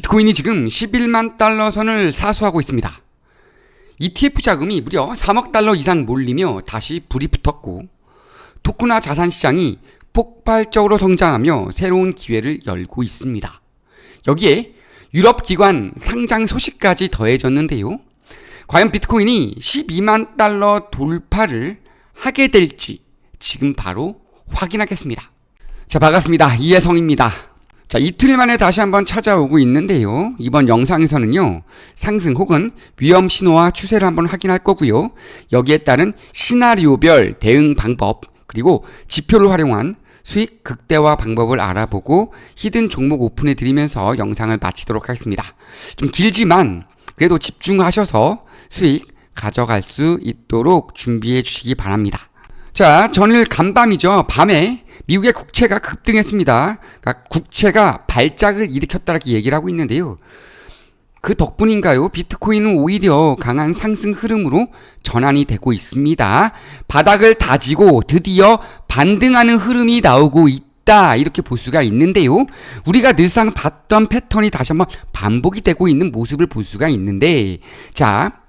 비트코인이 지금 11만 달러 선을 사수하고 있습니다. ETF 자금이 무려 3억 달러 이상 몰리며 다시 불이 붙었고, 토큰화 자산 시장이 폭발적으로 성장하며 새로운 기회를 열고 있습니다. 여기에 유럽 기관 상장 소식까지 더해졌는데요. 과연 비트코인이 12만 달러 돌파를 하게 될지 지금 바로 확인하겠습니다. 자, 반갑습니다. 이혜성입니다. 자, 이틀 만에 다시 한번 찾아오고 있는데요. 이번 영상에서는요, 상승 혹은 위험 신호와 추세를 한번 확인할 거고요. 여기에 따른 시나리오별 대응 방법, 그리고 지표를 활용한 수익 극대화 방법을 알아보고 히든 종목 오픈해 드리면서 영상을 마치도록 하겠습니다. 좀 길지만 그래도 집중하셔서 수익 가져갈 수 있도록 준비해 주시기 바랍니다. 자, 전일 간밤이죠. 밤에 미국의 국채가 급등했습니다. 그러니까 국채가 발작을 일으켰다라고 얘기를 하고 있는데요. 그 덕분인가요? 비트코인은 오히려 강한 상승 흐름으로 전환이 되고 있습니다. 바닥을 다지고 드디어 반등하는 흐름이 나오고 있다, 이렇게 볼 수가 있는데요. 우리가 늘상 봤던 패턴이 다시 한번 반복이 되고 있는 모습을 볼 수가 있는데, 자,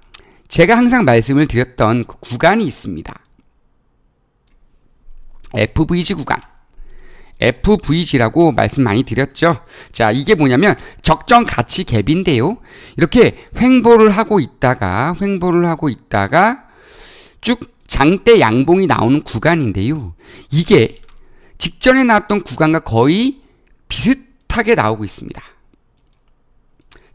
제가 항상 말씀을 드렸던 그 구간이 있습니다. FVG 구간. FVG라고 말씀 많이 드렸죠. 자, 이게 뭐냐면 적정 가치 갭인데요. 이렇게 횡보를 하고 있다가 쭉 장대 양봉이 나오는 구간인데요. 이게 직전에 나왔던 구간과 거의 비슷하게 나오고 있습니다.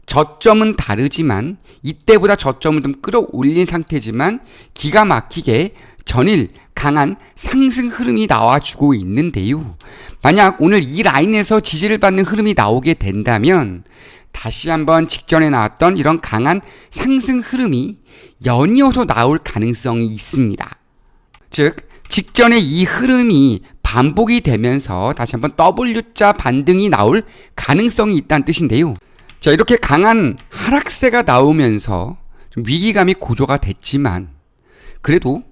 저점은 다르지만 이때보다 저점을 좀 끌어올린 상태지만 기가 막히게 전일 강한 상승 흐름이 나와주고 있는데요. 만약 오늘 이 라인에서 지지를 받는 흐름이 나오게 된다면 다시 한번 직전에 나왔던 이런 강한 상승 흐름이 연이어서 나올 가능성이 있습니다. 즉 직전에 이 흐름이 반복이 되면서 다시 한번 W자 반등이 나올 가능성이 있다는 뜻인데요. 자, 이렇게 강한 하락세가 나오면서 좀 위기감이 고조가 됐지만 그래도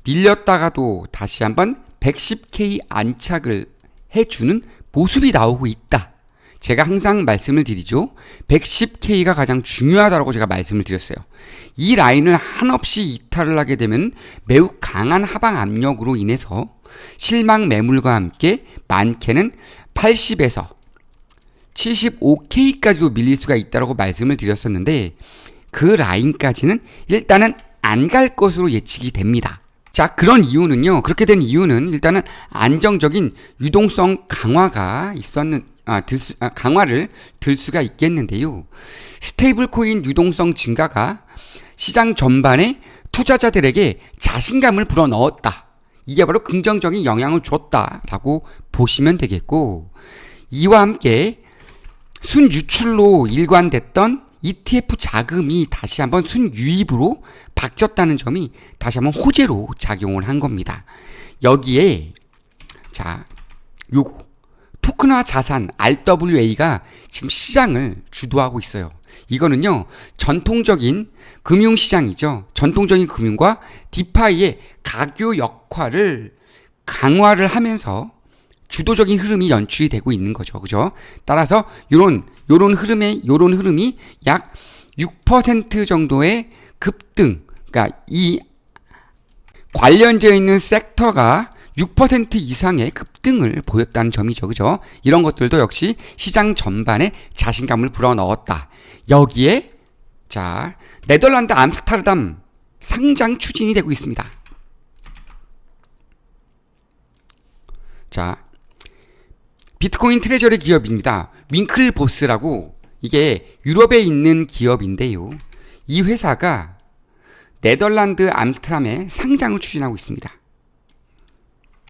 밀렸다가도 다시 한번 110K 안착을 해주는 모습이 나오고 있다. 제가 항상 말씀을 드리죠. 110K가 가장 중요하다고 제가 말씀을 드렸어요. 이 라인을 한없이 이탈을 하게 되면 매우 강한 하방 압력으로 인해서 실망 매물과 함께 많게는 80에서 75K까지도 밀릴 수가 있다고 말씀을 드렸었는데 그 라인까지는 일단은 안 갈 것으로 예측이 됩니다. 자, 그런 이유는요. 그렇게 된 이유는 일단은 안정적인 유동성 강화가 강화를 들 수가 있겠는데요. 스테이블 코인 유동성 증가가 시장 전반에 투자자들에게 자신감을 불어넣었다. 이게 바로 긍정적인 영향을 줬다라고 보시면 되겠고, 이와 함께 순유출로 일관됐던 ETF 자금이 다시 한번 순유입으로 바뀌었다는 점이 다시 한번 호재로 작용을 한 겁니다. 여기에 자, 요거 토큰화 자산 RWA가 지금 시장을 주도하고 있어요. 이거는요, 전통적인 금융시장이죠. 전통적인 금융과 디파이의 가교 역할을 강화를 하면서 주도적인 흐름이 연출이 되고 있는 거죠. 그죠? 따라서 요런 흐름이 약 6% 정도의 급등, 그러니까 이 관련되어 있는 섹터가 6% 이상의 급등을 보였다는 점이죠. 그죠? 이런 것들도 역시 시장 전반에 자신감을 불어넣었다. 여기에 자, 네덜란드 암스테르담 상장 추진이 되고 있습니다. 자, 비트코인 트레저리 기업입니다. 윙클보스라고, 이게 유럽에 있는 기업인데요. 이 회사가 네덜란드 암스테르담에 상장을 추진하고 있습니다.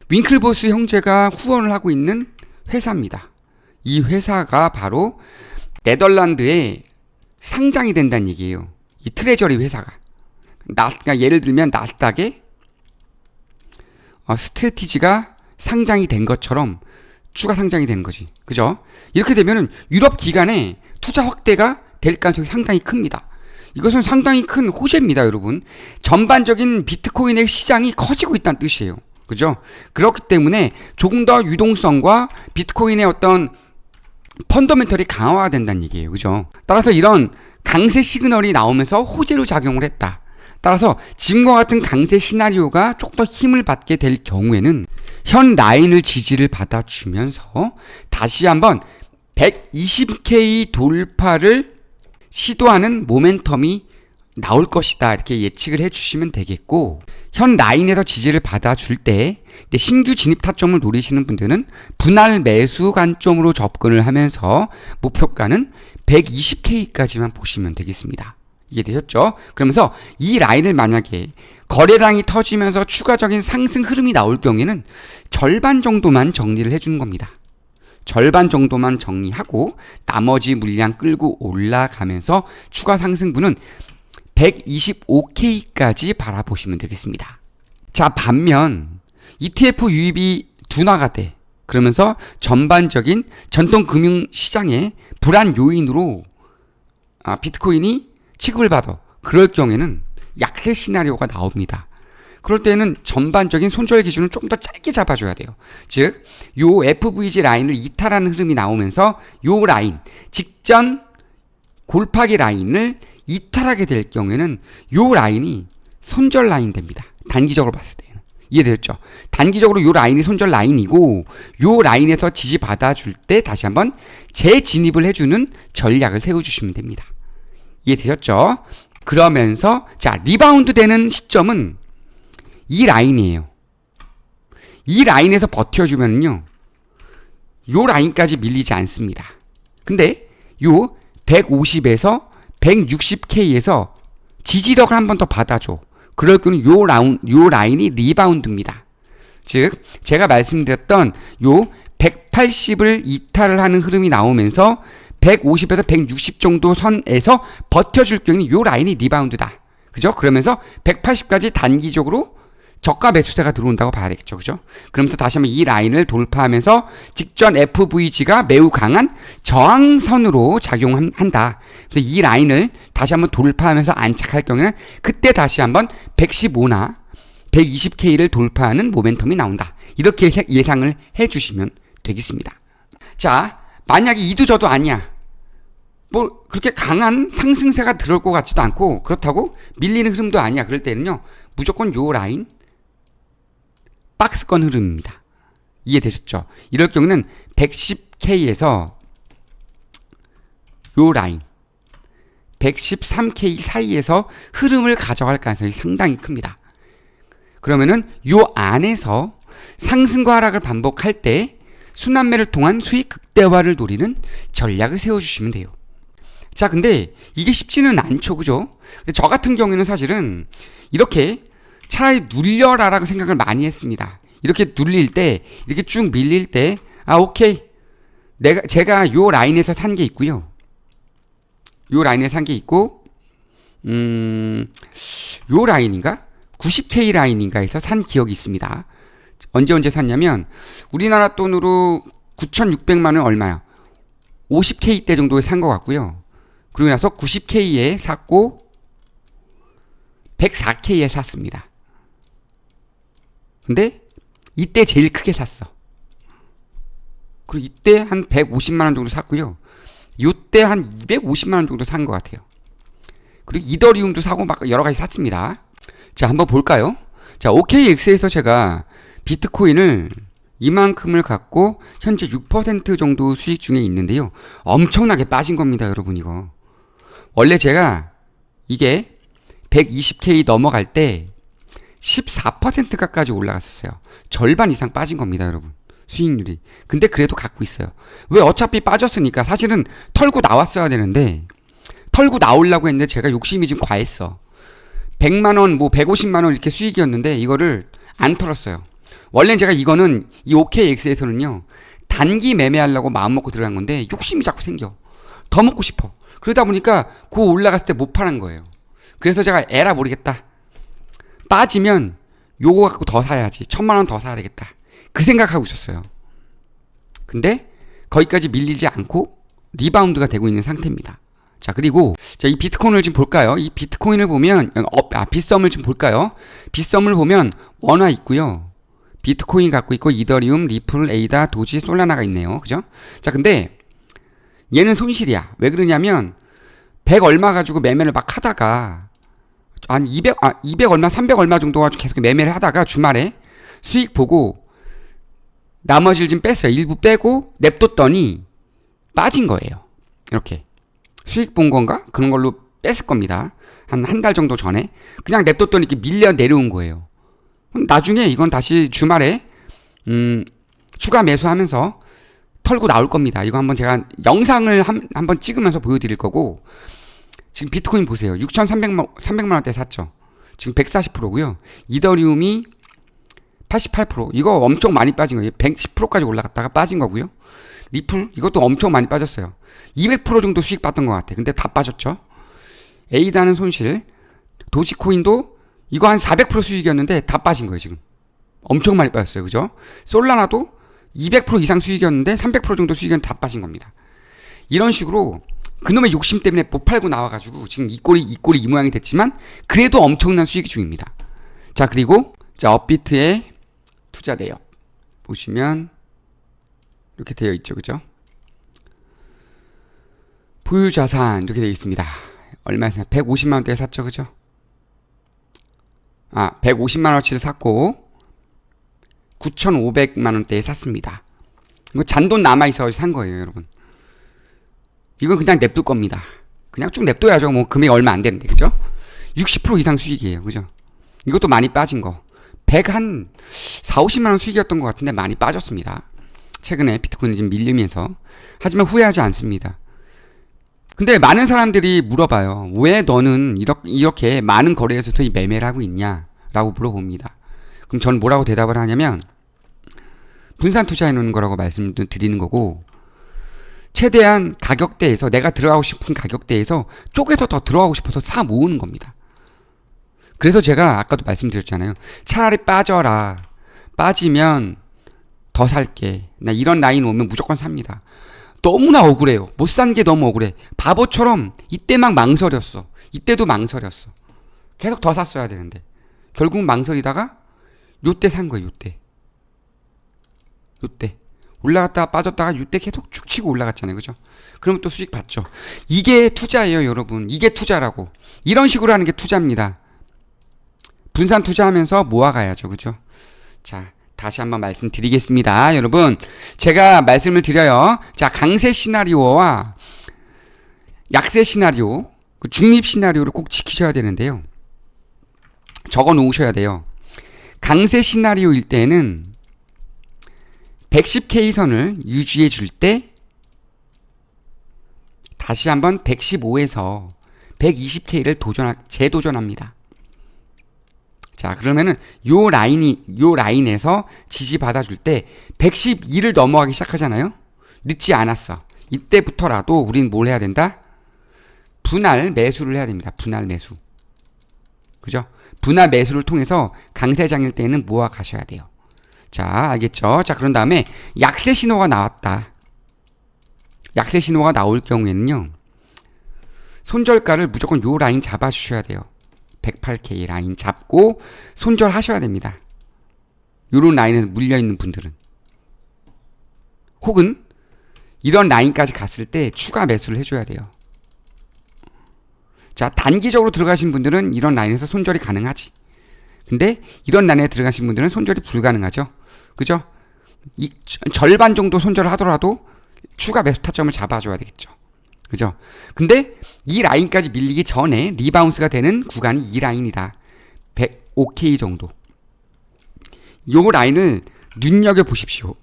윙클보스 형제가 후원을 하고 있는 회사입니다. 이 회사가 바로 네덜란드에 상장이 된다는 얘기예요. 이 트레저리 회사가. 그러니까 예를 들면 나스닥에 스트레티지가 상장이 된 것처럼 추가 상장이 되는 거지. 그죠? 이렇게 되면은 유럽 기관에 투자 확대가 될 가능성이 상당히 큽니다. 이것은 상당히 큰 호재입니다, 여러분. 전반적인 비트코인의 시장이 커지고 있다는 뜻이에요. 그죠? 그렇기 때문에 조금 더 유동성과 비트코인의 어떤 펀더멘털이 강화가 된다는 얘기예요. 그죠? 따라서 이런 강세 시그널이 나오면서 호재로 작용을 했다. 따라서 지금과 같은 강세 시나리오가 조금 더 힘을 받게 될 경우에는 현 라인을 지지를 받아주면서 다시 한번 120K 돌파를 시도하는 모멘텀이 나올 것이다. 이렇게 예측을 해주시면 되겠고, 현 라인에서 지지를 받아줄 때 신규 진입 타점을 노리시는 분들은 분할 매수 관점으로 접근을 하면서 목표가는 120K까지만 보시면 되겠습니다. 이해되셨죠? 그러면서 이 라인을 만약에 거래량이 터지면서 추가적인 상승 흐름이 나올 경우에는 절반 정도만 정리를 해주는 겁니다. 절반 정도만 정리하고 나머지 물량 끌고 올라가면서 추가 상승분은 125K까지 바라보시면 되겠습니다. 자, 반면 ETF 유입이 둔화가 돼. 그러면서 전반적인 전통 금융 시장의 불안 요인으로 비트코인이 취급을 받아. 그럴 경우에는 약세 시나리오가 나옵니다. 그럴 때는 전반적인 손절 기준을 조금 더 짧게 잡아줘야 돼요. 즉, 요 FVG 라인을 이탈하는 흐름이 나오면서 요 라인, 직전 골파기 라인을 이탈하게 될 경우에는 요 라인이 손절 라인 됩니다. 단기적으로 봤을 때는. 이해되셨죠? 단기적으로 요 라인이 손절 라인이고, 요 라인에서 지지 받아줄 때 다시 한번 재진입을 해주는 전략을 세워주시면 됩니다. 이해되셨죠? 그러면서 자, 리바운드 되는 시점은 이 라인이에요. 이 라인에서 버텨주면요, 요 라인까지 밀리지 않습니다. 근데 요 150에서 160K에서 지지력을 한 번 더 받아줘. 그럴 경우는 요 라인이 리바운드입니다. 즉, 제가 말씀드렸던 요 180을 이탈을 하는 흐름이 나오면서 150에서 160 정도 선에서 버텨줄 경우는 요 라인이 리바운드다. 그죠? 그러면서 180까지 단기적으로 저가 매수세가 들어온다고 봐야 되겠죠. 그죠? 그러면서 다시 한번 이 라인을 돌파하면서 직전 FVG가 매우 강한 저항선으로 작용한다. 그래서 이 라인을 다시 한번 돌파하면서 안착할 경우에는 그때 다시 한번 115나 120K를 돌파하는 모멘텀이 나온다. 이렇게 예상을 해주시면 되겠습니다. 자, 만약에 이도저도 아니야. 뭐 그렇게 강한 상승세가 들어올 것 같지도 않고 그렇다고 밀리는 흐름도 아니야. 그럴 때는요, 무조건 요 라인 박스권 흐름입니다. 이해되셨죠? 이럴 경우는 110K에서 요 라인 113K 사이에서 흐름을 가져갈 가능성이 상당히 큽니다. 그러면은 요 안에서 상승과 하락을 반복할 때 순환매를 통한 수익 극대화를 노리는 전략을 세워주시면 돼요. 자, 근데 이게 쉽지는 않죠. 그죠? 근데 저 같은 경우에는 사실은 이렇게 차라리 눌려라라고 생각을 많이 했습니다. 이렇게 눌릴 때, 이렇게 쭉 밀릴 때, 오케이. 제가 요 라인에서 산 게 있고요. 요 라인에서 산 게 있고, 요 라인인가? 90K 라인인가에서 산 기억이 있습니다. 언제 샀냐면, 우리나라 돈으로 9,600만 원 얼마야? 50K대 정도에 산 것 같고요. 그러고 나서 90K에 샀고, 104K에 샀습니다. 근데 이때 제일 크게 샀어. 그리고 이때 한 150만원 정도 샀고요. 이때 한 250만원 정도 산 것 같아요. 그리고 이더리움도 사고 막 여러 가지 샀습니다. 자, 한번 볼까요? 자, OKX에서 제가 비트코인을 이만큼을 갖고 현재 6% 정도 수익 중에 있는데요. 엄청나게 빠진 겁니다, 여러분. 이거 원래 제가 이게 120K 넘어갈 때 14%까지 올라갔었어요. 절반 이상 빠진 겁니다, 여러분. 수익률이. 근데 그래도 갖고 있어요. 왜? 어차피 빠졌으니까. 사실은 털고 나왔어야 되는데, 털고 나오려고 했는데 제가 욕심이 좀 과했어. 100만원, 뭐 150만원 이렇게 수익이었는데 이거를 안 털었어요. 원래 제가 이거는 이 OKX에서는요, 단기 매매하려고 마음먹고 들어간 건데 욕심이 자꾸 생겨. 더 먹고 싶어. 그러다 보니까 그 올라갔을 때 못 파는 거예요. 그래서 제가 에라 모르겠다. 빠지면 요거 갖고 더 사야지. 1,000만원 더 사야 되겠다. 그 생각하고 있었어요. 근데 거기까지 밀리지 않고 리바운드가 되고 있는 상태입니다. 자, 그리고 자, 이 비트코인을 좀 볼까요? 이 비트코인을 보면 빗썸을 좀 볼까요? 빗썸을 보면 원화 있고요. 비트코인 갖고 있고 이더리움, 리플, 에이다, 도지, 솔라나가 있네요. 그죠? 자, 근데 얘는 손실이야. 왜 그러냐면 100 얼마 가지고 매매를 막 하다가 한 200 얼마, 300 얼마 정도 가지고 계속 매매를 하다가 주말에 수익 보고 나머지를 좀 뺐어요. 일부 빼고 냅뒀더니 빠진 거예요. 이렇게 수익 본 건가? 그런 걸로 뺐을 겁니다. 한 달 정도 전에 그냥 냅뒀더니 이렇게 밀려 내려온 거예요. 그럼 나중에 이건 다시 주말에 추가 매수하면서 털고 나올 겁니다. 이거 한번 제가 영상을 한번 찍으면서 보여드릴 거고, 지금 비트코인 보세요. 6,300만 원대 샀죠. 지금 140%고요. 이더리움이 88%. 이거 엄청 많이 빠진 거예요. 110%까지 올라갔다가 빠진 거고요. 리플 이것도 엄청 많이 빠졌어요. 200% 정도 수익 봤던 것 같아. 근데 다 빠졌죠. 에이다는 손실. 도지코인도 이거 한 400% 수익이었는데 다 빠진 거예요. 지금 엄청 많이 빠졌어요. 그죠? 솔라나도 200% 이상 수익이었는데 300% 정도 수익이었는데 다 빠진 겁니다. 이런 식으로 그놈의 욕심 때문에 못 팔고 나와가지고 지금 이 꼴이 이 모양이 됐지만 그래도 엄청난 수익 중입니다. 자, 그리고 자, 업비트의 투자 내역 보시면 이렇게 되어 있죠. 그죠? 보유 자산 이렇게 되어 있습니다. 얼마에 샀나? 150만 원대에 샀죠. 그죠? 150만 원어치를 샀고 9,500만 원대에 샀습니다. 이거 잔돈 남아있어서 산 거예요, 여러분. 이건 그냥 냅둘 겁니다. 그냥 쭉 냅둬야죠. 뭐 금액이 얼마 안 되는데, 그죠? 60% 이상 수익이에요, 그죠? 이것도 많이 빠진 거. 100 4, 50만 원 수익이었던 것 같은데 많이 빠졌습니다. 최근에 비트코인이 지금 밀리면서. 하지만 후회하지 않습니다. 근데 많은 사람들이 물어봐요. 왜 너는 이렇게 많은 거래에서도 이 매매를 하고 있냐? 라고 물어봅니다. 그럼 전 뭐라고 대답을 하냐면 분산 투자해 놓는 거라고 말씀드리는 거고, 최대한 가격대에서 내가 들어가고 싶은 가격대에서 쪼개서 더 들어가고 싶어서 사 모으는 겁니다. 그래서 제가 아까도 말씀드렸잖아요. 차라리 빠져라. 빠지면 더 살게. 나 이런 라인 오면 무조건 삽니다. 너무나 억울해요. 못 산 게 너무 억울해. 바보처럼 이때 막 망설였어. 이때도 망설였어. 계속 더 샀어야 되는데 결국 망설이다가 요때 산 거예요. 요때 올라갔다가 빠졌다가 요때 계속 축 치고 올라갔잖아요. 그죠? 그러면 또 수익 봤죠. 이게 투자예요, 여러분. 이게 투자라고. 이런 식으로 하는 게 투자입니다. 분산 투자하면서 모아가야죠. 그죠? 자, 다시 한번 말씀드리겠습니다. 여러분, 제가 말씀을 드려요. 자, 강세 시나리오와 약세 시나리오, 중립 시나리오를 꼭 지키셔야 되는데요. 적어 놓으셔야 돼요. 강세 시나리오일 때는 110K 선을 유지해 줄 때 다시 한번 115에서 120K를 재도전합니다. 자, 그러면은 요 라인에서 지지 받아줄 때 112를 넘어가기 시작하잖아요. 늦지 않았어. 이때부터라도 우린 뭘 해야 된다? 분할 매수를 해야 됩니다. 분할 매수. 그죠? 분할 매수를 통해서 강세장일 때는 모아 가셔야 돼요. 자, 알겠죠? 자, 그런 다음에 약세 신호가 나왔다. 약세 신호가 나올 경우에는요, 손절가를 무조건 요 라인 잡아주셔야 돼요. 108K 라인 잡고 손절하셔야 됩니다. 요런 라인에서 물려있는 분들은. 혹은 이런 라인까지 갔을 때 추가 매수를 해줘야 돼요. 자, 단기적으로 들어가신 분들은 이런 라인에서 손절이 가능하지. 근데 이런 라인에 들어가신 분들은 손절이 불가능하죠. 그죠? 이 절반 정도 손절을 하더라도 추가 매수 타점을 잡아줘야 되겠죠. 그죠? 근데 이 라인까지 밀리기 전에 리바운스가 되는 구간이 이 라인이다. 105K 정도. 요 라인을 눈여겨보십시오.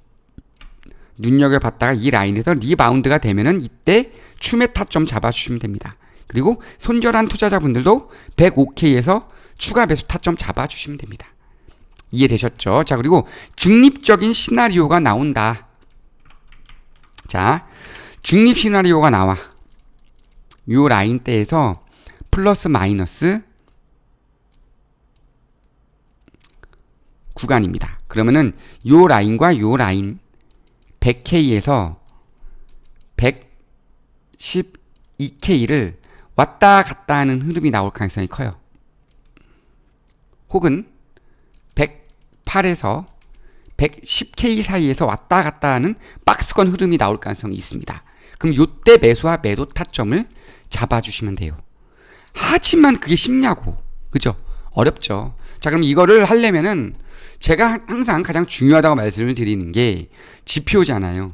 눈여겨봤다가 이 라인에서 리바운드가 되면은 이때 추매 타점 잡아주시면 됩니다. 그리고 손절한 투자자분들도 105K에서 추가 매수 타점 잡아주시면 됩니다. 이해되셨죠? 자, 그리고 중립적인 시나리오가 나온다. 자, 중립 시나리오가 나와. 요 라인대에서 플러스 마이너스 구간입니다. 그러면은 요 라인과 요 라인 100K에서 112K를 왔다 갔다 하는 흐름이 나올 가능성이 커요. 혹은 108에서 110K 사이에서 왔다 갔다 하는 박스권 흐름이 나올 가능성이 있습니다. 그럼 요때 매수와 매도 타점을 잡아주시면 돼요. 하지만 그게 쉽냐고. 그죠? 어렵죠. 자, 그럼 이거를 하려면은 제가 항상 가장 중요하다고 말씀을 드리는 게 지표잖아요.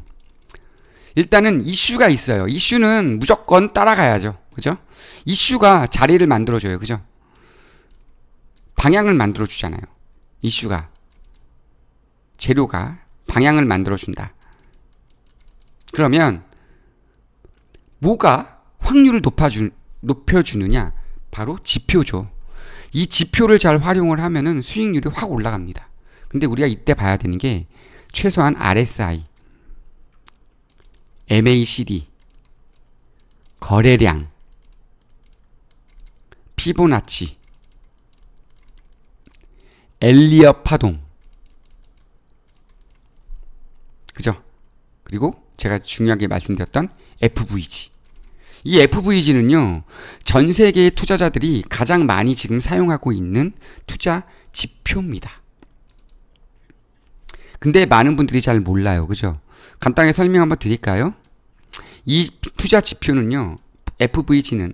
일단은 이슈가 있어요. 이슈는 무조건 따라가야죠. 그죠? 이슈가 자리를 만들어줘요. 그죠? 방향을 만들어주잖아요. 이슈가. 재료가 방향을 만들어준다. 그러면 뭐가 확률을 높여주느냐? 바로 지표죠. 이 지표를 잘 활용을 하면은 수익률이 확 올라갑니다. 근데 우리가 이때 봐야 되는 게 최소한 RSI, MACD, 거래량, 피보나치, 엘리엇 파동. 그죠? 그리고 제가 중요하게 말씀드렸던 FVG. 이 FVG는요, 전 세계의 투자자들이 가장 많이 지금 사용하고 있는 투자 지표입니다. 근데 많은 분들이 잘 몰라요. 그죠? 간단하게 설명 한번 드릴까요? 이 투자 지표는요, FVG는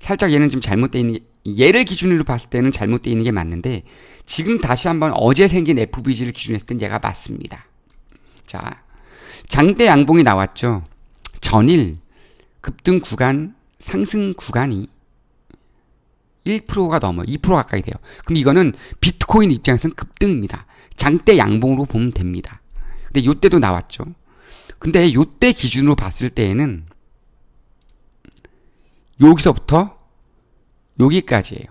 살짝 얘는 지금 잘못되어 있는 얘를 기준으로 봤을 때는 잘못되어 있는 게 맞는데 지금 다시 한번 어제 생긴 FVG를 기준으로 했을 땐 얘가 맞습니다. 자, 장대 양봉이 나왔죠. 전일 급등 구간, 상승 구간이 1%가 넘어요. 2% 가까이 돼요. 그럼 이거는 비트코인 입장에서는 급등입니다. 장대 양봉으로 보면 됩니다. 근데 요때도 나왔죠. 근데 요때 기준으로 봤을 때에는 여기서부터 여기까지예요.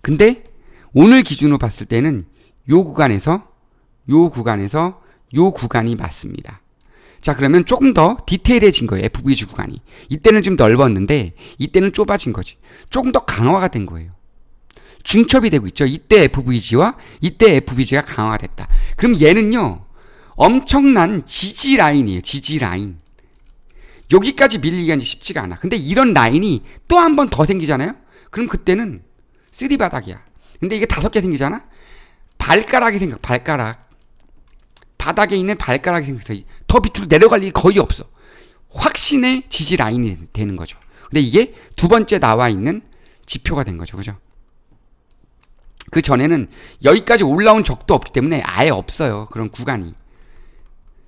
근데 오늘 기준으로 봤을 때는 요 구간에서 요 구간이 맞습니다. 자, 그러면 조금 더 디테일해진 거예요. FVG 구간이. 이때는 좀 넓었는데 이때는 좁아진 거지. 조금 더 강화가 된 거예요. 중첩이 되고 있죠. 이때 FVG와 이때 FVG가 강화가 됐다. 그럼 얘는요, 엄청난 지지 라인이에요. 지지 라인. 여기까지 밀리기가 이제 쉽지가 않아. 근데 이런 라인이 또 한 번 더 생기잖아요? 그럼 그때는 쓰리바닥이야. 근데 이게 5개 생기잖아? 발가락이 생겨, 발가락. 바닥에 있는 발가락이 생겨서 더 밑으로 내려갈 일이 거의 없어. 확신의 지지 라인이 되는 거죠. 근데 이게 두 번째 나와 있는 지표가 된 거죠. 그죠? 그 전에는 여기까지 올라온 적도 없기 때문에 아예 없어요. 그런 구간이.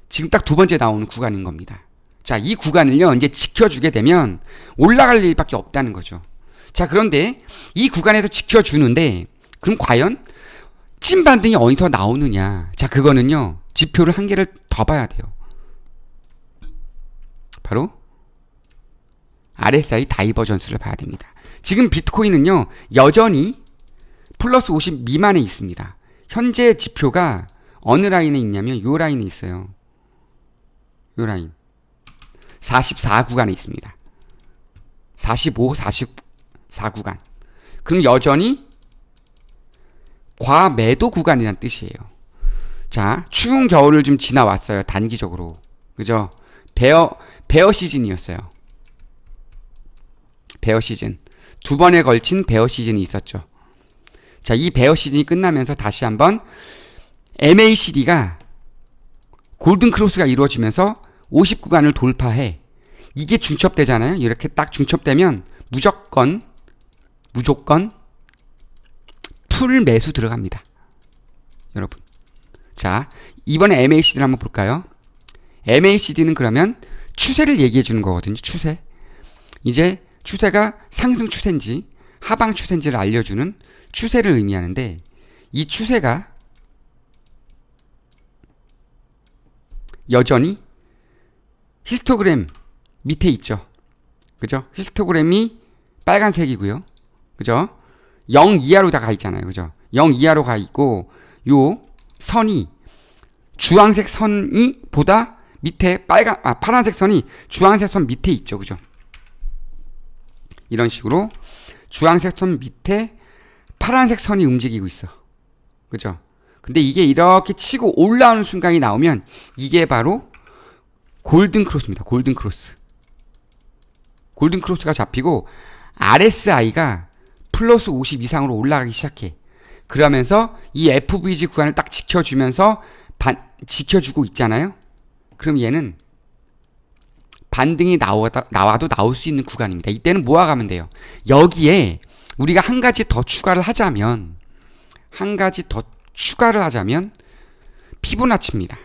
지금 딱 두 번째 나오는 구간인 겁니다. 자, 이 구간을요, 이제 지켜주게 되면 올라갈 일밖에 없다는 거죠. 자, 그런데 이 구간에서 지켜주는데, 그럼 과연 찐 반등이 어디서 나오느냐? 자, 그거는요, 지표를 한 개를 더 봐야 돼요. 바로 RSI 다이버전스를 봐야 됩니다. 지금 비트코인은요, 여전히 플러스 50 미만에 있습니다. 현재 지표가 어느 라인에 있냐면 요 라인에 있어요. 요 라인. 44 구간에 있습니다. 45, 44 구간. 그럼 여전히 과매도 구간이란 뜻이에요. 자, 추운 겨울을 좀 지나왔어요. 단기적으로. 그죠? 베어 시즌이었어요. 베어 시즌. 두 번에 걸친 베어 시즌이 있었죠. 자, 이 베어 시즌이 끝나면서 다시 한번 MACD가 골든 크로스가 이루어지면서 50 구간을 돌파해. 이게 중첩되잖아요. 이렇게 딱 중첩되면 무조건 풀 매수 들어갑니다. 여러분. 자, 이번에 MACD를 한번 볼까요? MACD는 그러면 추세를 얘기해 주는 거거든요. 추세. 이제 추세가 상승 추세인지 하방 추세인지를 알려주는 추세를 의미하는데, 이 추세가 여전히 히스토그램 밑에 있죠. 그죠? 히스토그램이 빨간색이고요. 그죠? 0 이하로 다 가 있잖아요. 그죠? 0 이하로 가 있고, 요 선이 주황색 선이 보다 밑에 파란색 선이 주황색 선 밑에 있죠. 그죠? 이런 식으로 주황색 선 밑에 파란색 선이 움직이고 있어. 그죠? 근데 이게 이렇게 치고 올라오는 순간이 나오면 이게 바로 골든 크로스입니다. 골든 크로스. 골든 크로스가 잡히고 RSI가 플러스 50 이상으로 올라가기 시작해. 그러면서 이 FVG 구간을 딱 지켜주면서 지켜주고 있잖아요. 그럼 얘는 반등이 나와도 나올 수 있는 구간입니다. 이때는 모아가면 돼요. 여기에 우리가 한 가지 더 추가를 하자면 피보나치입니다.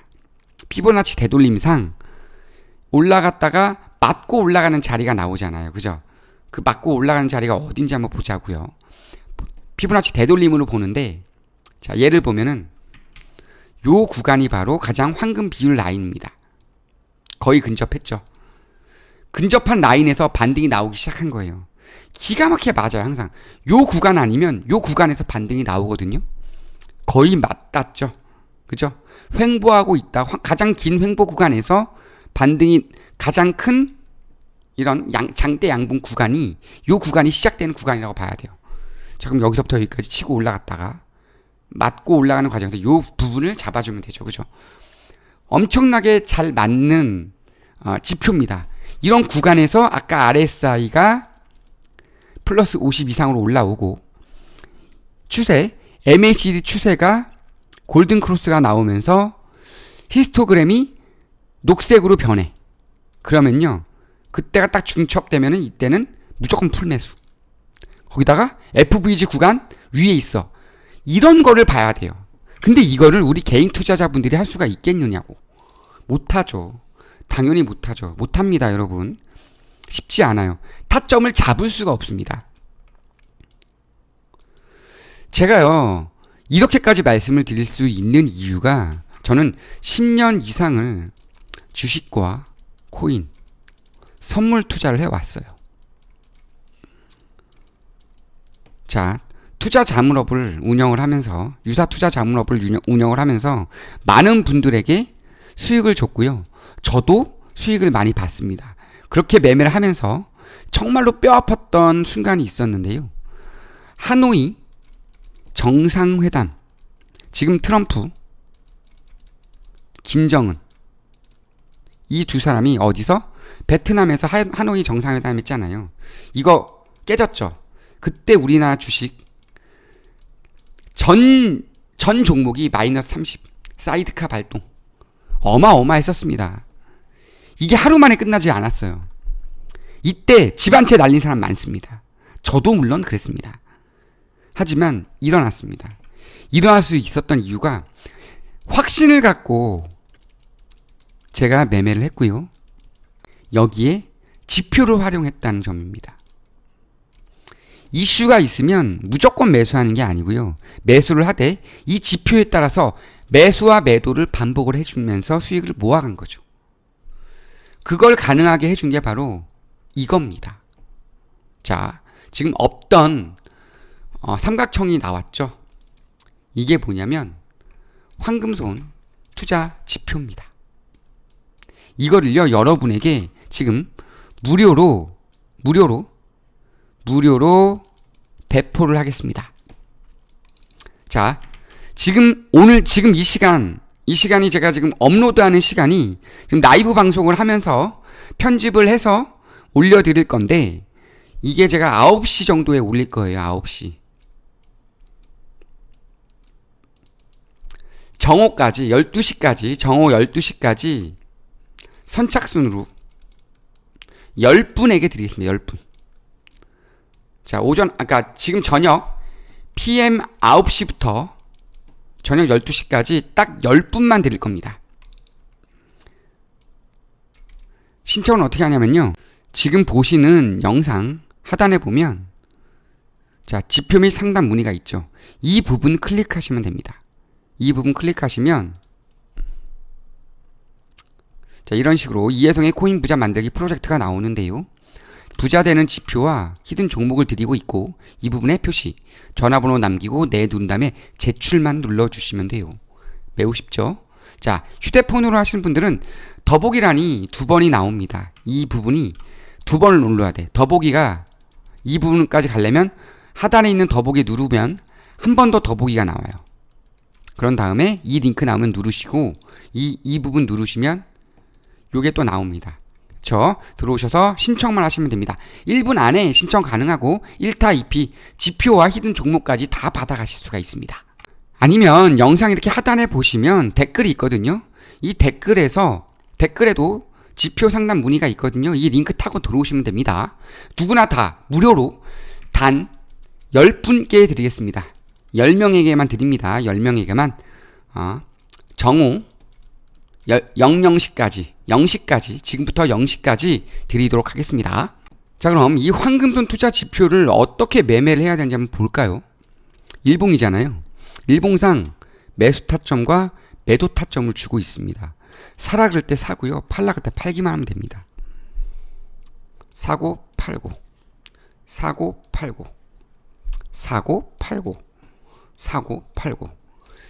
피보나치 되돌림상 올라갔다가 맞고 올라가는 자리가 나오잖아요. 그죠? 그 맞고 올라가는 자리가 어딘지 한번 보자고요. 피보나치 되돌림으로 보는데, 자, 예를 보면은 요 구간이 바로 가장 황금 비율 라인입니다. 거의 근접했죠. 근접한 라인에서 반등이 나오기 시작한 거예요. 기가 막히게 맞아요. 항상 요 구간 아니면 요 구간에서 반등이 나오거든요. 거의 맞닿죠. 그죠? 횡보하고 있다. 가장 긴 횡보 구간에서 반등이 가장 큰 이런 장대 양봉 구간이 요 구간이 시작되는 구간이라고 봐야 돼요. 자, 그럼 여기서부터 여기까지 치고 올라갔다가 맞고 올라가는 과정에서 요 부분을 잡아주면 되죠. 그죠? 엄청나게 잘 맞는 지표입니다. 이런 구간에서 아까 RSI가 플러스 50 이상으로 올라오고 추세, MACD 추세가 골든 크로스가 나오면서 히스토그램이 녹색으로 변해. 그러면요, 그때가 딱 중첩되면은 이때는 무조건 풀매수. 거기다가 FVG 구간 위에 있어. 이런 거를 봐야 돼요. 근데 이거를 우리 개인 투자자분들이 할 수가 있겠느냐고. 못하죠. 당연히 못하죠. 못합니다, 여러분. 쉽지 않아요. 타점을 잡을 수가 없습니다. 제가요, 이렇게까지 말씀을 드릴 수 있는 이유가 저는 10년 이상을 주식과 코인, 선물 투자를 해왔어요. 자, 투자 자문업을 운영을 하면서, 유사 투자 자문업을 운영을 하면서 많은 분들에게 수익을 줬고요. 저도 수익을 많이 봤습니다. 그렇게 매매를 하면서 정말로 뼈 아팠던 순간이 있었는데요. 하노이 정상회담, 지금 트럼프, 김정은, 이 두 사람이 어디서? 베트남에서 하노이 정상회담 했잖아요. 이거 깨졌죠. 그때 우리나라 주식 전 종목이 마이너스 30, 사이드카 발동, 어마어마했었습니다. 이게 하루 만에 끝나지 않았어요. 이때 집 한 채 날린 사람 많습니다. 저도 물론 그랬습니다. 하지만 일어났습니다. 일어날 수 있었던 이유가 확신을 갖고 제가 매매를 했고요. 여기에 지표를 활용했다는 점입니다. 이슈가 있으면 무조건 매수하는 게 아니고요. 매수를 하되 이 지표에 따라서 매수와 매도를 반복을 해주면서 수익을 모아간 거죠. 그걸 가능하게 해준 게 바로 이겁니다. 자, 지금 없던 삼각형이 나왔죠. 이게 뭐냐면 황금손 투자 지표입니다. 이거를요, 여러분에게 지금 무료로 배포를 하겠습니다. 자, 지금 이 시간이 제가 지금 업로드하는 시간이 지금 라이브 방송을 하면서 편집을 해서 올려드릴 건데, 이게 제가 9시 정도에 올릴 거예요. 9시. 정오까지, 12시까지, 정오 12시까지 선착순으로 10분에게 드리겠습니다. 10분. 자, 지금 저녁 PM 9시부터 저녁 12시까지 딱 10분만 드릴 겁니다. 신청은 어떻게 하냐면요. 지금 보시는 영상 하단에 보면, 자, 지표 및 상담 문의가 있죠. 이 부분 클릭하시면 됩니다. 이 부분 클릭하시면, 자, 이런 식으로 이혜성의 코인 부자 만들기 프로젝트가 나오는데요. 부자 되는 지표와 히든 종목을 드리고 있고, 이 부분에 표시, 전화번호 남기고 네 누른 다음에 제출만 눌러주시면 돼요. 매우 쉽죠? 자, 휴대폰으로 하시는 분들은 더보기란이 2번이 나옵니다. 이 부분이 2번을 눌러야 돼. 더보기가 이 부분까지 가려면 하단에 있는 더보기 누르면 한 번 더 더보기가 나와요. 그런 다음에 이 링크 나오면 누르시고 이 부분 누르시면 요게 또 나옵니다. 들어오셔서 신청만 하시면 됩니다. 1분 안에 신청 가능하고 1타 2피 지표와 히든 종목까지 다 받아가실 수가 있습니다. 아니면 영상 이렇게 하단에 보시면 댓글이 있거든요. 이 댓글에도 지표 상담 문의가 있거든요. 이 링크 타고 들어오시면 됩니다. 누구나 다 무료로 단 10분께 드리겠습니다. 10명에게만 드립니다. 10명에게만 정오 0시까지 지금부터 0시까지 드리도록 하겠습니다. 자, 그럼 이 황금손 투자 지표를 어떻게 매매를 해야 되는지 한번 볼까요? 일봉이잖아요. 일봉상 매수 타점과 매도 타점을 주고 있습니다. 사라 그럴 때 사고요. 팔라 그럴 때 팔기만 하면 됩니다. 사고 팔고 사고 팔고 사고 팔고 사고 팔고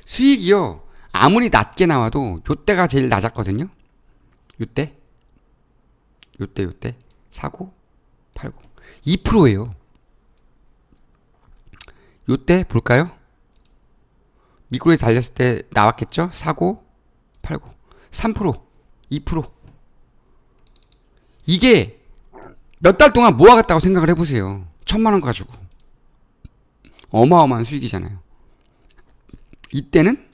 수익이요. 아무리 낮게 나와도 요때가 제일 낮았거든요. 요때 사고 팔고 2%예요. 요때 볼까요? 미국에 달렸을 때 나왔겠죠? 사고 팔고 3% 2% 이게 몇 달 동안 모아갔다고 생각을 해보세요. 1,000만 원 가지고 어마어마한 수익이잖아요. 이때는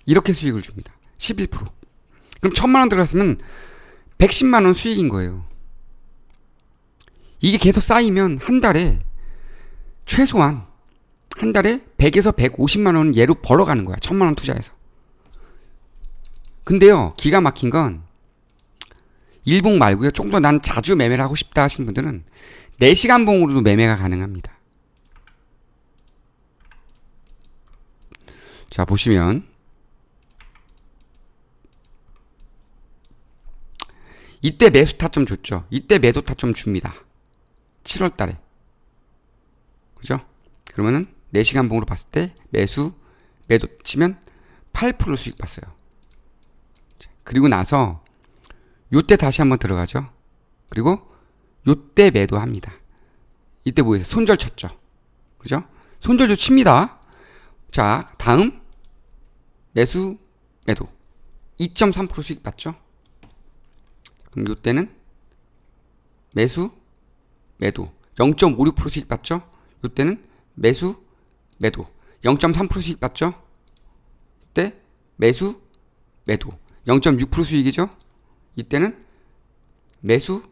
이렇게 수익을 줍니다. 11%. 그럼 1,000만 원 들어갔으면 110만 원 수익인 거예요. 이게 계속 쌓이면 한 달에 최소한 한 달에 100에서 150만 원은 얘로 벌어가는 거야. 1,000만 원 투자해서. 근데요, 기가 막힌 건 일봉 말고요. 조금 더 난 자주 매매를 하고 싶다 하시는 분들은 4시간 봉으로도 매매가 가능합니다. 자, 보시면 이때 매수 타점 줬죠. 이때 매도 타점 줍니다. 7월 달에. 그죠? 그러면은 4시간 봉으로 봤을 때 매수, 매도 치면 8% 수익 봤어요. 그리고 나서 요때 다시 한번 들어가죠. 그리고 요때 매도합니다. 이때 뭐예요? 손절 쳤죠. 그죠? 손절도 칩니다. 자, 다음 매수, 매도 2.3% 수익 봤죠? 그럼 요때는 매수, 매도 0.56% 수익 봤죠? 요때는 매수, 매도 0.3% 수익 봤죠? 이때 매수, 매도 0.6% 수익이죠? 이때는 매수,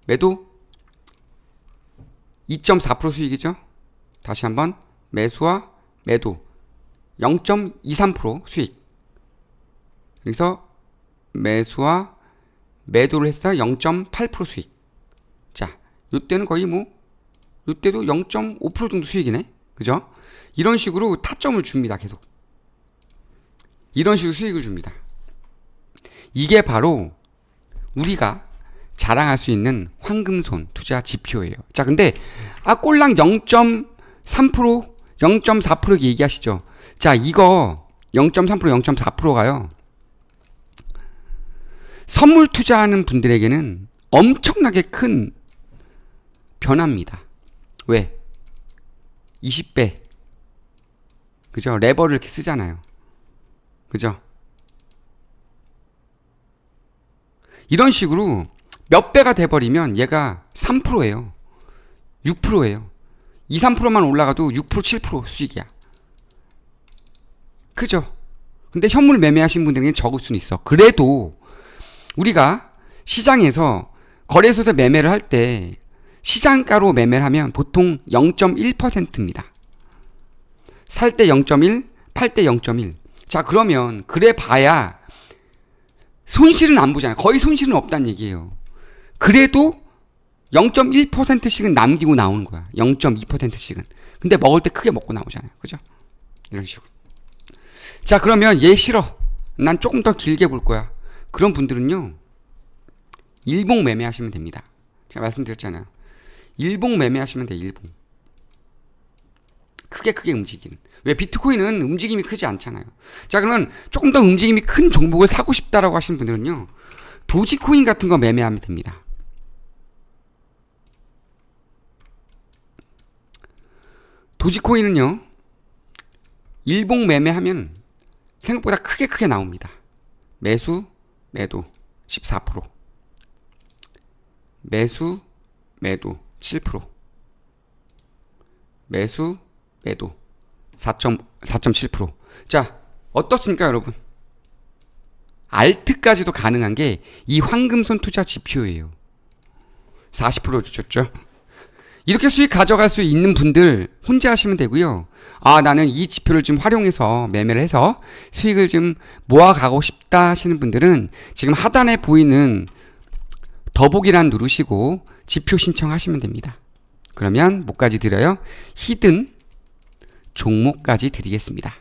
매도 2.4% 수익이죠? 다시 한번 매수와 매도 0.23% 수익. 여기서 매수와 매도를 했을 때 0.8% 수익. 자, 요때는 거의 요때도 0.5% 정도 수익이네. 그죠? 이런 식으로 타점을 줍니다. 계속. 이런 식으로 수익을 줍니다. 이게 바로 우리가 자랑할 수 있는 황금손 투자 지표예요. 자, 근데 꼴랑 0.3%, 0.4% 얘기하시죠. 자, 이거 0.3%, 0.4%가요. 선물 투자하는 분들에게는 엄청나게 큰 변화입니다. 왜? 20배. 그죠? 레버를 이렇게 쓰잖아요. 그죠? 이런 식으로 몇 배가 돼버리면 얘가 3%예요. 6%예요. 2, 3%만 올라가도 6%, 7% 수익이야. 그죠? 근데 현물 매매하신 분들에게는 적을 수는 있어. 그래도 우리가 시장에서 거래소에서 매매를 할 때 시장가로 매매를 하면 보통 0.1%입니다. 살 때 0.1, 팔 때 0.1. 자, 그러면 그래 봐야 손실은 안 보잖아요. 거의 손실은 없다는 얘기예요. 그래도 0.1%씩은 남기고 나오는 거야. 0.2%씩은. 근데 먹을 때 크게 먹고 나오잖아요. 그죠? 이런 식으로. 자, 그러면 얘 싫어. 난 조금 더 길게 볼 거야. 그런 분들은요, 일봉 매매하시면 됩니다. 제가 말씀드렸잖아요. 일봉 매매하시면 돼요. 일봉. 크게 움직이는. 왜? 비트코인은 움직임이 크지 않잖아요. 자, 그러면 조금 더 움직임이 큰 종목을 사고 싶다라고 하시는 분들은요, 도지코인 같은 거 매매하면 됩니다. 도지코인은요, 일봉 매매하면 생각보다 크게 나옵니다. 매수, 매도 14%. 매수, 매도 7%. 매수, 매도 4.7%. 자, 어떻습니까, 여러분? 알트까지도 가능한 게 이 황금손 투자 지표예요. 40% 주셨죠. 이렇게 수익 가져갈 수 있는 분들 혼자 하시면 되고요. 아, 나는 이 지표를 좀 활용해서 매매를 해서 수익을 좀 모아가고 싶다 하시는 분들은 지금 하단에 보이는 더보기란 누르시고 지표 신청하시면 됩니다. 그러면 뭐까지 드려요? 히든 종목까지 드리겠습니다.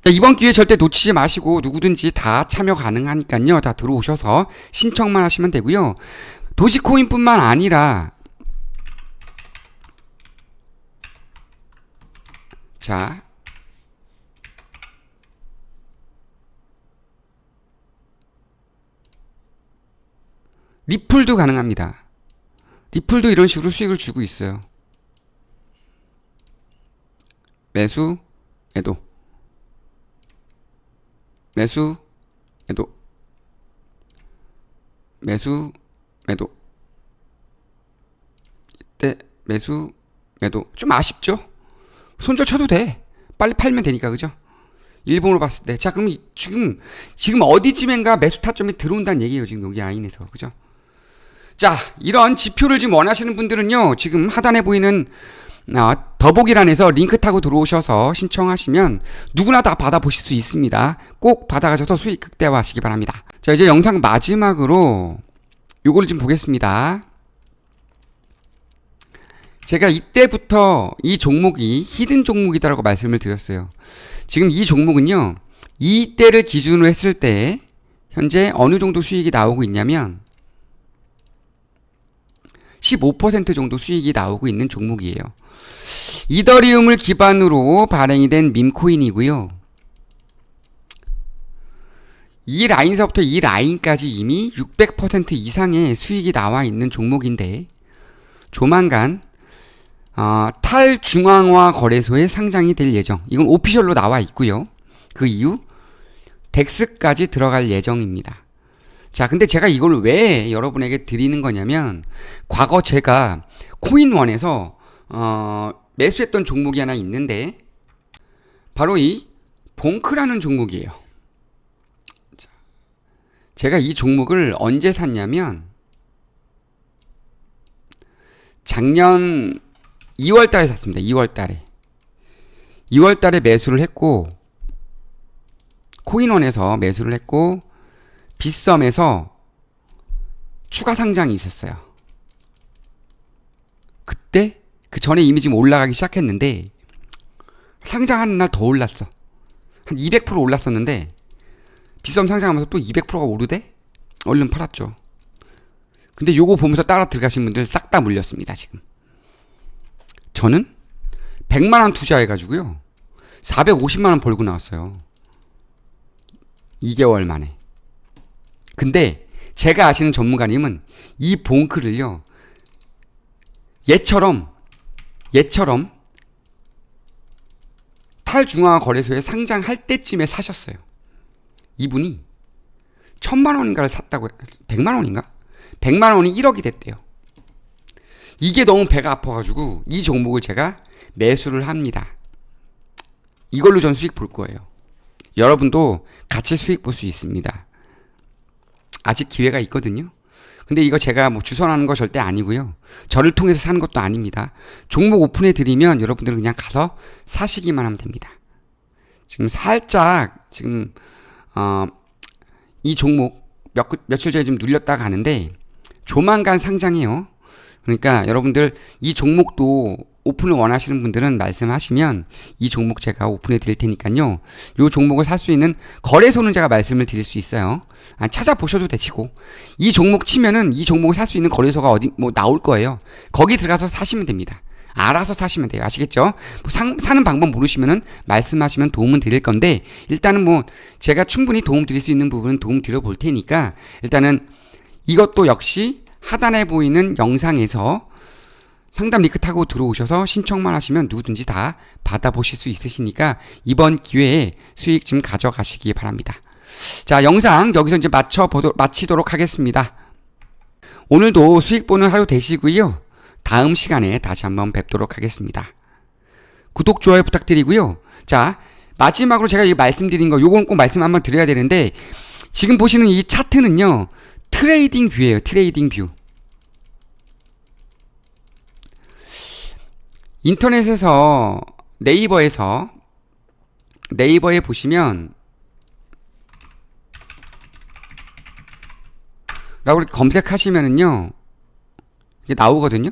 이번 기회 절대 놓치지 마시고 누구든지 다 참여 가능하니까요. 다 들어오셔서 신청만 하시면 되고요. 도지코인뿐만 아니라 자, 리플도 가능합니다. 리플도 이런 식으로 수익을 주고 있어요. 매수, 매도, 매수, 매도, 매수, 매도. 이때 매수, 매도. 좀 아쉽죠? 손절 쳐도 돼. 빨리 팔면 되니까, 그죠? 일본으로 봤을 때. 자, 그럼 지금 어디쯤인가 매수 타점이 들어온다는 얘기예요. 지금 여기 라인에서. 그죠? 자, 이런 지표를 지금 원하시는 분들은요, 지금 하단에 보이는 더보기란에서 링크 타고 들어오셔서 신청하시면 누구나 다 받아보실 수 있습니다. 꼭 받아가셔서 수익 극대화하시기 바랍니다. 자, 이제 영상 마지막으로 요거를 좀 보겠습니다. 제가 이때부터 이 종목이 히든 종목이다라고 말씀을 드렸어요. 지금 이 종목은요, 이때를 기준으로 했을 때 현재 어느 정도 수익이 나오고 있냐면 15% 정도 수익이 나오고 있는 종목이에요. 이더리움을 기반으로 발행이 된 밈코인이고요. 이 라인서부터 이 라인까지 이미 600% 이상의 수익이 나와 있는 종목인데 조만간 탈중앙화 거래소에 상장이 될 예정. 이건 오피셜로 나와 있고요. 그 이후 덱스까지 들어갈 예정입니다. 자, 근데 제가 이걸 왜 여러분에게 드리는 거냐면 과거 제가 코인원에서 매수했던 종목이 하나 있는데 바로 이 봉크라는 종목이에요. 자, 제가 이 종목을 언제 샀냐면 작년 2월 달에 샀습니다. 2월 달에. 2월 달에 매수를 했고 코인원에서 매수를 했고 빗썸에서 추가 상장이 있었어요. 그때 그 전에 이미 지금 올라가기 시작했는데 상장하는 날 더 올랐어. 한 200% 올랐었는데 빗썸 상장하면서 또 200%가 오르대? 얼른 팔았죠. 근데 요거 보면서 따라 들어가신 분들 싹 다 물렸습니다. 지금 저는 100만원 투자해가지고요 450만원 벌고 나왔어요. 2개월 만에. 근데 제가 아시는 전문가님은 이 봉크를요 얘처럼 탈중앙화 거래소에 상장할 때쯤에 사셨어요. 이분이 1000만원인가를 샀다고 100만원인가? 100만원이 1억이 됐대요. 이게 너무 배가 아파가지고 이 종목을 제가 매수를 합니다. 이걸로 전 수익 볼 거예요. 여러분도 같이 수익 볼 수 있습니다. 아직 기회가 있거든요. 근데 이거 제가 뭐 주선하는 거 절대 아니고요. 저를 통해서 사는 것도 아닙니다. 종목 오픈해 드리면 여러분들은 그냥 가서 사시기만 하면 됩니다. 지금 살짝 이 종목 며칠 전에 좀 눌렸다가 가는데 조만간 상장해요. 그러니까 여러분들 이 종목도 오픈을 원하시는 분들은 말씀하시면 이 종목 제가 오픈해 드릴 테니까요. 이 종목을 살 수 있는 거래소는 제가 말씀을 드릴 수 있어요. 찾아보셔도 되시고 이 종목 치면은 이 종목을 살 수 있는 거래소가 어디 뭐 나올 거예요. 거기 들어가서 사시면 됩니다. 알아서 사시면 돼요. 아시겠죠? 뭐 사는 방법 모르시면은 말씀하시면 도움은 드릴 건데 일단은 뭐 제가 충분히 도움 드릴 수 있는 부분은 도움 드려 볼 테니까 일단은 이것도 역시 하단에 보이는 영상에서 상담 링크 타고 들어오셔서 신청만 하시면 누구든지 다 받아보실 수 있으시니까 이번 기회에 수익 좀 가져가시기 바랍니다. 자, 영상 여기서 이제 마치도록 하겠습니다. 오늘도 수익 보는 하루 되시고요. 다음 시간에 다시 한번 뵙도록 하겠습니다. 구독, 좋아요 부탁드리고요. 자, 마지막으로 제가 말씀드린 거 요건 꼭 말씀 한번 드려야 되는데 지금 보시는 이 차트는요, 트레이딩 뷰예요. 트레이딩 뷰. 인터넷에서 네이버에 보시면 라고 이렇게 검색하시면은요, 이게 나오거든요.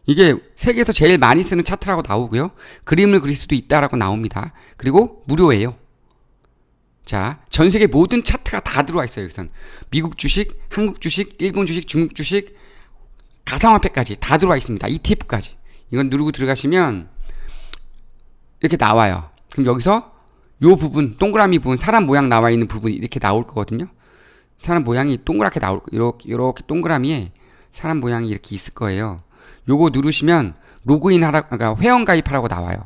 이게 세계에서 제일 많이 쓰는 차트라고 나오고요. 그림을 그릴 수도 있다라고 나옵니다. 그리고 무료예요. 자, 전 세계 모든 차트가 다 들어와 있어요. 여기선 미국 주식, 한국 주식, 일본 주식, 중국 주식, 가상화폐까지 다 들어와 있습니다. ETF까지. 이건 누르고 들어가시면 이렇게 나와요. 그럼 여기서 요 부분, 동그라미 부분, 사람 모양 나와 있는 부분이 이렇게 나올 거거든요. 사람 모양이 동그랗게 나올 거예요. 이렇게 동그라미에 사람 모양이 이렇게 있을 거예요. 요거 누르시면 로그인 하라, 그러니까 회원 가입하라고 나와요.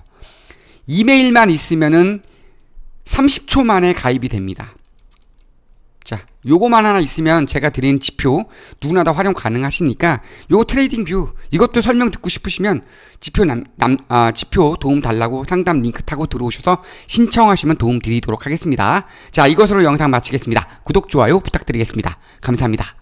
이메일만 있으면은 30초 만에 가입이 됩니다. 자, 요거만 하나 있으면 제가 드린 지표 누구나 다 활용 가능하시니까 요 트레이딩 뷰 이것도 설명 듣고 싶으시면 지표 도움 달라고 상담 링크 타고 들어오셔서 신청하시면 도움 드리도록 하겠습니다. 자, 이것으로 영상 마치겠습니다. 구독, 좋아요 부탁드리겠습니다. 감사합니다.